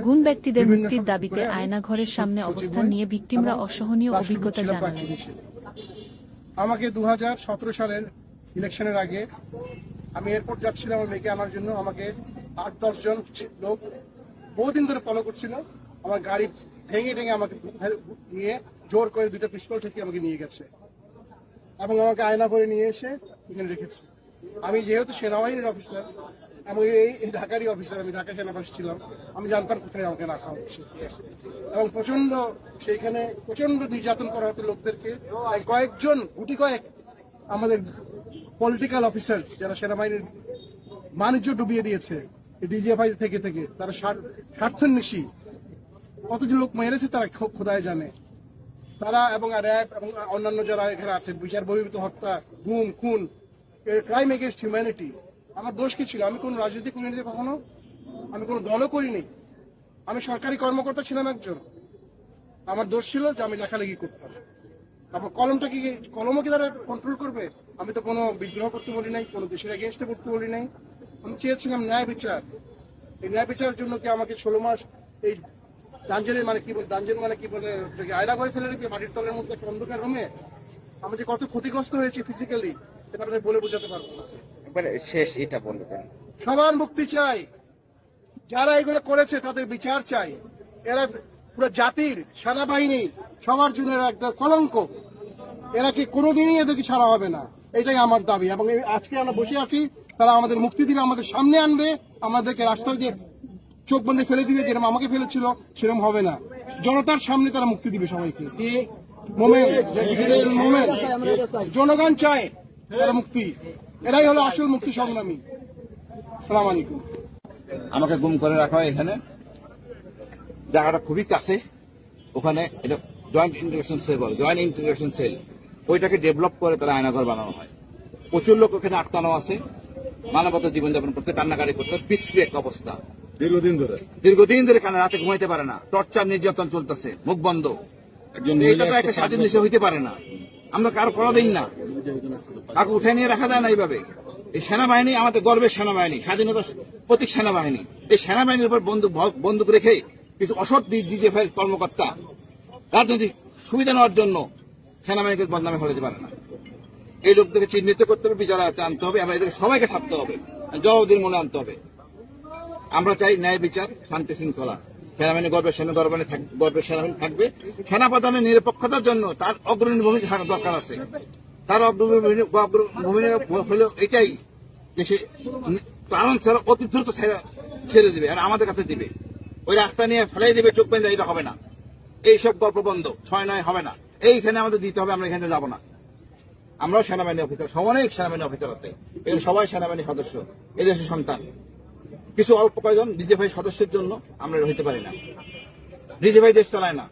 গুম ব্যক্তিদের মুক্তির দাবিতে আয়নাঘরের সামনে অবস্থান নিয়ে ভিকটিমরা অসহনীয় অভিজ্ঞতা জানালেন। আমাকে 2017 সালের ইলেকশনের আগে আমি এয়ারপোর্ট যাচ্ছিলাম আমার মেয়েকে আনার জন্য। আমাকে 8-10 জন লোক বহুদিন ধরে ফলো করছিল। আমার গাড়ি ভেঙে আমাকে নিয়ে জোর করে 2টা পিস্তল থেকে আমাকে নিয়ে গেছে এবং আমাকে আয়না করে নিয়ে এসে এখানে রেখেছে। আমি যেহেতু সেনাবাহিনীর অফিসার এবং এই ঢাকারই অফিসার, আমি ঢাকা সেনাবাসী ছিলাম, আমি জানতাম কোথায় আমাকে রাখা হচ্ছে এবং সেইখানে প্রচন্ড নির্যাতন করা হতো লোকদেরকে। কয়েকজন গুটি কয়েক আমাদের পলিটিক্যাল অফিসার যারা সেনাবাহিনীর বাণিজ্য ডুবিয়ে দিয়েছে ডিজিএফআই থেকে তারা স্বার্থন্বেষী কতজন লোক মেরেছে তারা খোদায় জানে। তারা এবং র্যাব এবং অন্যান্য যারা এখানে আছে, বিচার বহির্ভূত হত্যা, গুম, খুন, ক্রাইম এগেইনস্ট হিউম্যানিটি। আমার দোষ কি ছিল? আমি কোন রাজনৈতিক করিনি কখনো, আমি কোন দলও করিনি, আমি সরকারি কর্মকর্তা ছিলাম একজন। আমার দোষ ছিল যে আমি লেখালেখি করতাম। আমার কলমও কি তারা কন্ট্রোল করবে? আমি তো কোনো বিদ্রোহ করতে বলি নাই, কোনো দেশের এগেইনস্টে করতে বলি নাই। আমি চেয়েছিলাম ন্যায় বিচার। এই ন্যায় বিচারের জন্য কি আমাকে 16 মাস এই ডাঞ্জেনের ডাঞ্জেন মানে কি বলে আয়না করে ফেলে রেখে মাটির তলের মধ্যে একটা অন্ধকার রুমে আমি যে কত ক্ষতিগ্রস্ত হয়েছি ফিজিক্যালি সেটা আপনাদের বলে বোঝাতে পারবো না। শেষ এটা বলবেন, সবার মুক্তি চাই, যারা এগুলো করেছে তাদের বিচার চাই। এরা পুরো জাতির, সেনাবাহিনী সবার জন্য একটা কলঙ্ক। এরা কি কোনোদিনই এদেরকে ছাড়া হবে না, এটাই আমার দাবি। এবং আজকে আমরা বসে আছি, তারা আমাদের মুক্তি দিবে, আমাদের সামনে আনবে, আমাদেরকে রাস্তায় যে চোখ বন্ধে ফেলে দিবে, যেরকম আমাকে ফেলেছিল সেরকম হবে না। জনতার সামনে তারা মুক্তি দিবে সবাইকে। জনগণ চায় তারা মুক্তি, এরাই হলো আসল মুক্তি সংগ্রামী। আসসালামু আলাইকুম। আমাকে গুম করে রাখা হয় এখানে, জায়গাটা খুবই কাছে। ওখানে এটা জয়েন্ট ইন্টিগ্রেশন সেল ওইটাকে ডেভেলপ করে তারা আয়নাঘর বানানো হয়। প্রচুর লোক ওখানে আটকানো আছে, মানবতার জীবনযাপন করতে, কান্নাকাটি করতে, বিশ্রী এক অবস্থা। দীর্ঘদিন ধরে কানে রাতে ঘুমাইতে পারে না, টর্চার নির্যাতন চলতেছে, মুখ বন্ধ। এটা তো একটা স্বাধীন দেশে হইতে পারে না। আমরা কারো করা দিন না, কাউকে উঠে নিয়ে রাখা যায় না এইভাবে। এই সেনাবাহিনী আমাদের গর্বের সেনাবাহিনী, স্বাধীনতার প্রতীক সেনাবাহিনী। এই সেনাবাহিনীর উপর বন্দুক রেখে কিছু অসৎ ডিজিএফআই কর্মকর্তা রাজনৈতিক সুবিধা নেওয়ার জন্য সেনাবাহিনীকে বদনামে ফেলাতে পারে না। এই লোকদেরকে চিহ্নিত করতে হবে, বিচার আনতে হবে, এবং এদেরকে সবাইকে থাকতে হবে, জবাবদিহির মনে আনতে হবে। আমরা চাই ন্যায় বিচার, শান্তি শৃঙ্খলা। সেনাবাহিনী গর্বের সেনাবাহিনী থাকবে। সেনাপ্রধানের নিরপেক্ষতার জন্য তার অগ্রণী ভূমিকা থাকা দরকার আছে। তার ভূমিকা হলো এটাই যে সে কারণ ছাড়া অতি দ্রুত ছেড়ে দিবে, আর আমাদের কাছে দিবে। ওই রাস্তা নিয়ে ফেলাই দিবে, চোখ বেঁধে, এটা হবে না। এইসব গল্প বন্ধ, 6-9 হবে না। এইখানে আমাদের দিতে হবে, আমরা এখানে যাবো না। আমরাও সেনাবাহিনী অফিসার, অনেক সেনাবাহিনী অফিসার আছে, এগুলো সবাই সেনাবাহিনী সদস্য, এদেশের সন্তান। কিছু অল্প কয়েকজন ডিজিএফআই সদস্যের জন্য আমরা হইতে পারি না। ডিজিএফআই দেশ চালায় না।